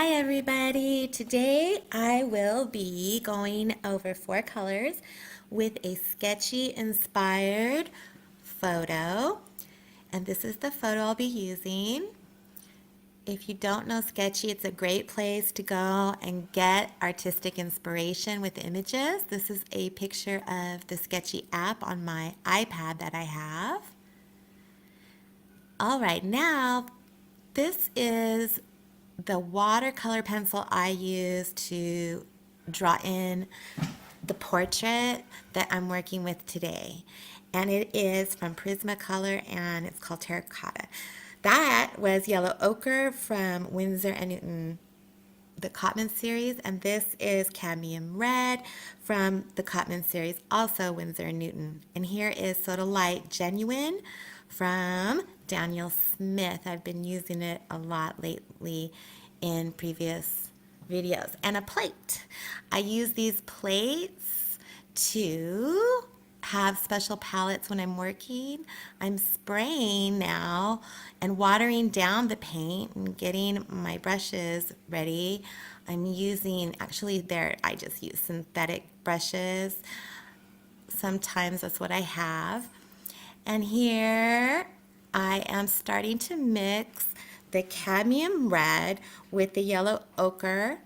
Hi everybody! Today I will be going over 4 colors with a sketchy inspired photo. And this is the photo I'll be using. If you don't know Sketchy, it's a great place to go and get artistic inspiration with images. This is a picture of the Sketchy app on my iPad that I have. All right, now this is the watercolor pencil I use to draw in the portrait that I'm working with today. And it is from Prismacolor and it's called Terracotta. That was yellow ochre from Windsor and Newton, the Cotman series, and this is cadmium red from the Cotman series, also Windsor and Newton. And here is Sodalight Genuine from Daniel Smith. I've been using it a lot lately in previous videos. And a plate. I use these plates to have special palettes when I'm working. I'm spraying now and watering down the paint and getting my brushes ready. I'm using, actually I just use synthetic brushes. Sometimes that's what I have. And here I am starting to mix the cadmium red with the yellow ochre,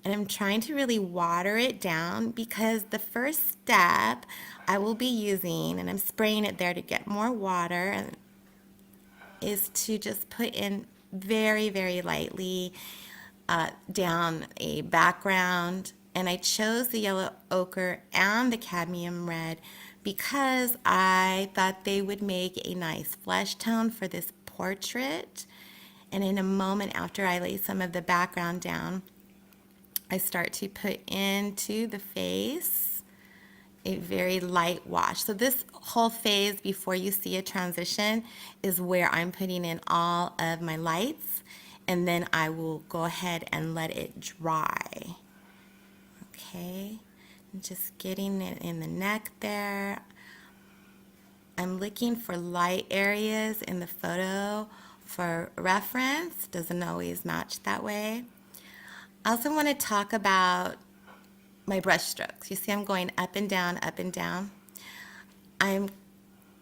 and I'm trying to really water it down because the first step I will be using, and I'm spraying it there to get more water, is to just put in very, very lightly down a background. And I chose the yellow ochre and the cadmium red because I thought they would make a nice flesh tone for this portrait. And in a moment after I lay some of the background down, I start to put into the face a very light wash. So this whole phase before you see a transition is where I'm putting in all of my lights, and then I will go ahead and let it dry. Okay, I'm just getting it in the neck there. I'm looking for light areas in the photo for reference. Doesn't always match that way. I also want to talk about my brush strokes. You see I'm going up and down, up and down. I'm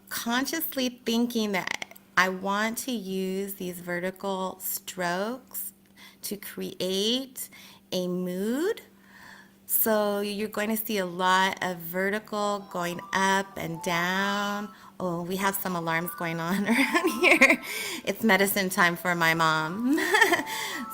consciously thinking that I want to use these vertical strokes to create a mood. So you're going to see a lot of vertical going up and down. Oh, we have some alarms going on around here. It's medicine time for my mom.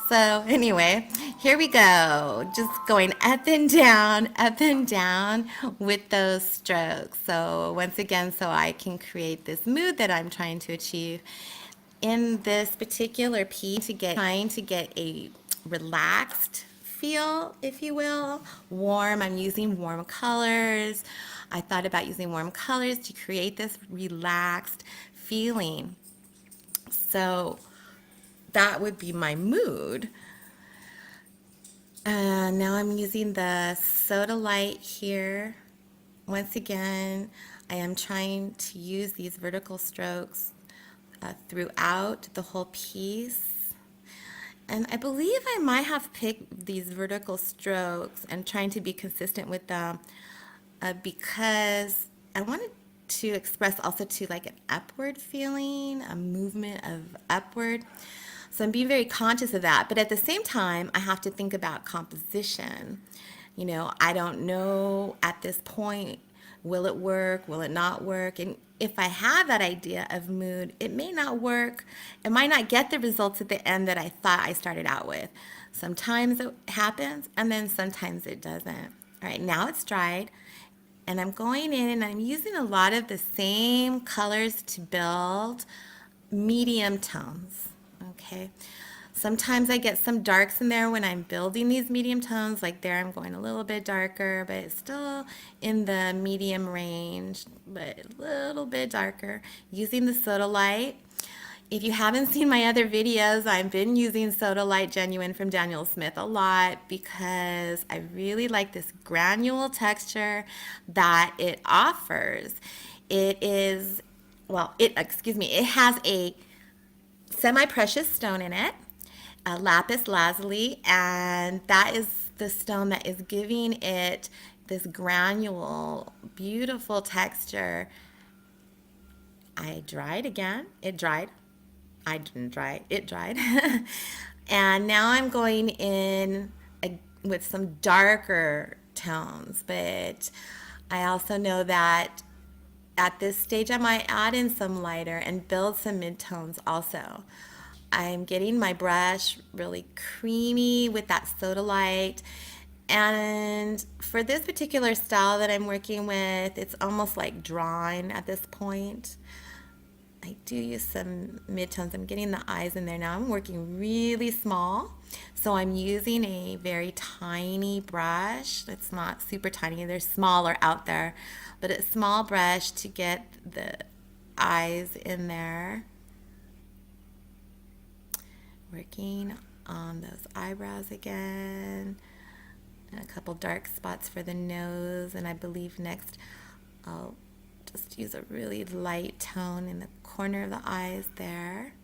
So anyway, here we go. Just going up and down with those strokes. So once again, so I can create this mood that I'm trying to achieve in this particular piece, trying to get a relaxed feel, if you will. Warm, I'm using warm colors. I thought about using warm colors to create this relaxed feeling. So that would be my mood. Now I'm using the Sodalight here. Once again, I am trying to use these vertical strokes throughout the whole piece. And I believe I might have picked these vertical strokes and trying to be consistent with them because I wanted to express also to like an upward feeling, a movement of upward. So I'm being very conscious of that. But at the same time, I have to think about composition. You know, I don't know at this point, will it work? Will it not work? And if I have that idea of mood, it may not work. It might not get the results at the end that I thought I started out with. Sometimes it happens, and then sometimes it doesn't. All right, now it's dried, and I'm going in and I'm using a lot of the same colors to build medium tones, okay? Sometimes I get some darks in there when I'm building these medium tones, like there I'm going a little bit darker, but it's still in the medium range, but a little bit darker, using the Sodalight. If you haven't seen my other videos, I've been using Sodalight Genuine from Daniel Smith a lot because I really like this granule texture that it offers. It is, well, it has a semi-precious stone in it. lapis lazuli, and that is the stone that is giving it this granule, beautiful texture. I dried again. It dried. I didn't dry. It dried. And now I'm going in with some darker tones, but I also know that at this stage I might add in some lighter and build some midtones also. I'm getting my brush really creamy with that Sodalight. And for this particular style that I'm working with, it's almost like drawing at this point. I do use some midtones. I'm getting the eyes in there now. I'm working really small. So I'm using a very tiny brush. It's not super tiny. They're smaller out there. But a small brush to get the eyes in there. Working on those eyebrows again. And a couple dark spots for the nose. And I believe next I'll just use a really light tone in the corner of the eyes there.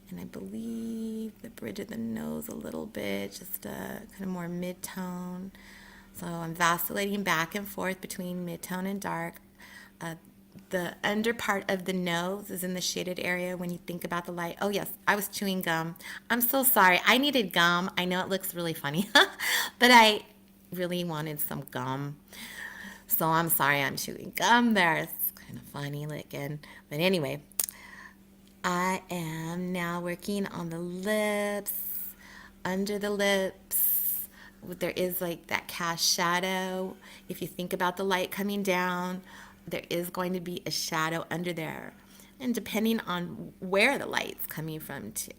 And I believe the bridge of the nose a little bit, just a kind of more mid-tone. So I'm vacillating back and forth between mid-tone and dark. The under part of the nose is in the shaded area when you think about the light. Oh yes, I was chewing gum. I'm so sorry. I needed gum. I know it looks really funny, but I really wanted some gum. So I'm sorry I'm chewing gum there. It's kind of funny looking. But anyway, I am now working on the lips, under the lips. There is like that cast shadow. If you think about the light coming down, there is going to be a shadow under there. And depending on where the light's coming from too.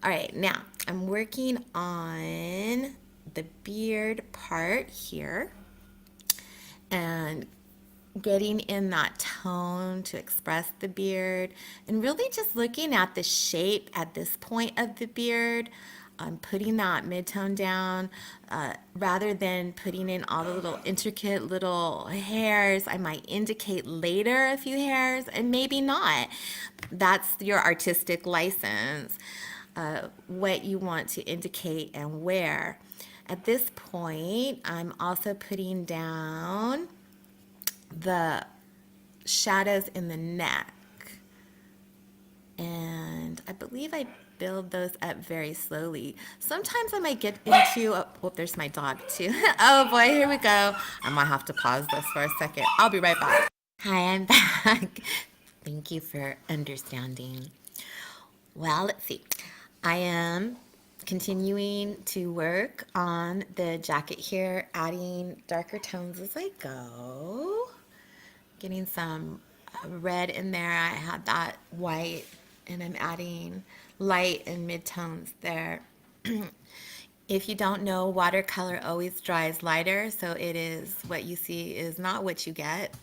All right, now I'm working on the beard part here. And getting in that tone to express the beard, and really just looking at the shape at this point of the beard. I'm putting that mid-tone down rather than putting in all the little intricate little hairs. I might indicate later a few hairs and maybe not. That's your artistic license, what you want to indicate and where. At this point, I'm also putting down the shadows in the neck. And I believe I build those up very slowly. Sometimes I might get into, oh, there's my dog too. Oh boy, here we go. I might have to pause this for a second. I'll be right back. Hi, I'm back. Thank you for understanding. Well, let's see. I am continuing to work on the jacket here, adding darker tones as I go. Getting some red in there. I had that white, and I'm adding light and mid-tones there. If you don't know, watercolor always dries lighter, so it is what you see is not what you get.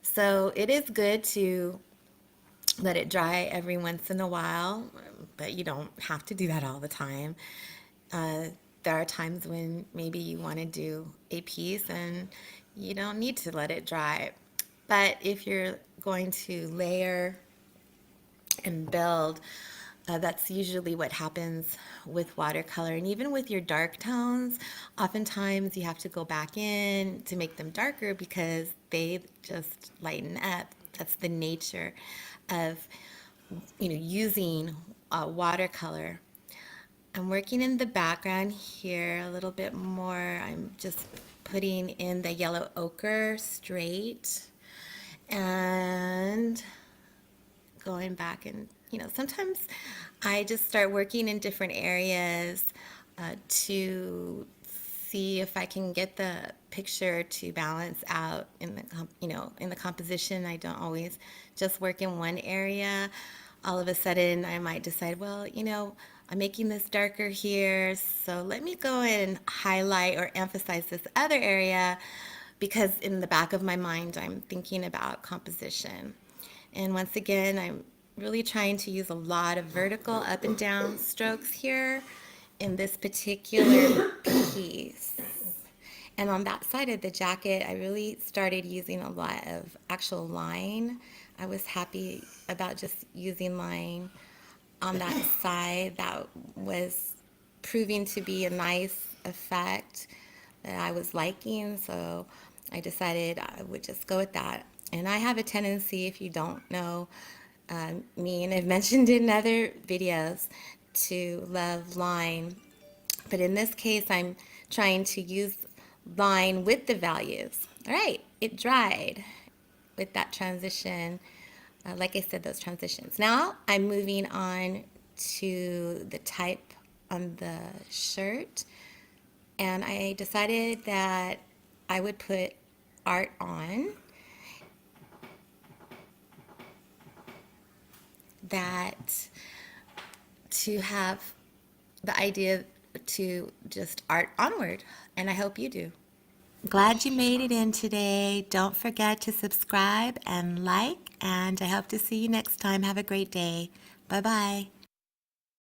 So it is good to let it dry every once in a while, but you don't have to do that all the time. There are times when maybe you want to do a piece and you don't need to let it dry. But if you're going to layer and build, that's usually what happens with watercolor. And even with your dark tones, oftentimes you have to go back in to make them darker because they just lighten up. That's the nature of, using watercolor. I'm working in the background here a little bit more. I'm just putting in the yellow ochre straight and going back, and sometimes I just start working in different areas to see if I can get the picture to balance out in the composition. I don't always just work in one area. All of a sudden I might decide, well, I'm making this darker here, so let me go and highlight or emphasize this other area, because in the back of my mind I'm thinking about composition. And once again, I'm really trying to use a lot of vertical up and down strokes here in this particular piece. And on that side of the jacket, I really started using a lot of actual line. I was happy about just using line. on that side that was proving to be a nice effect that I was liking, so I decided I would just go with that. And I have a tendency, if you don't know me, and I've mentioned in other videos, to love line. But in this case, I'm trying to use line with the values. All right, it dried with that transition. Like I said, those transitions. Now I'm moving on to the type on the shirt. And I decided that I would put art on, that to have the idea to just art onward, and I hope you do. Glad you made it in today. Don't forget to subscribe and like, and I hope to see you next time. Have a great day. Bye-bye.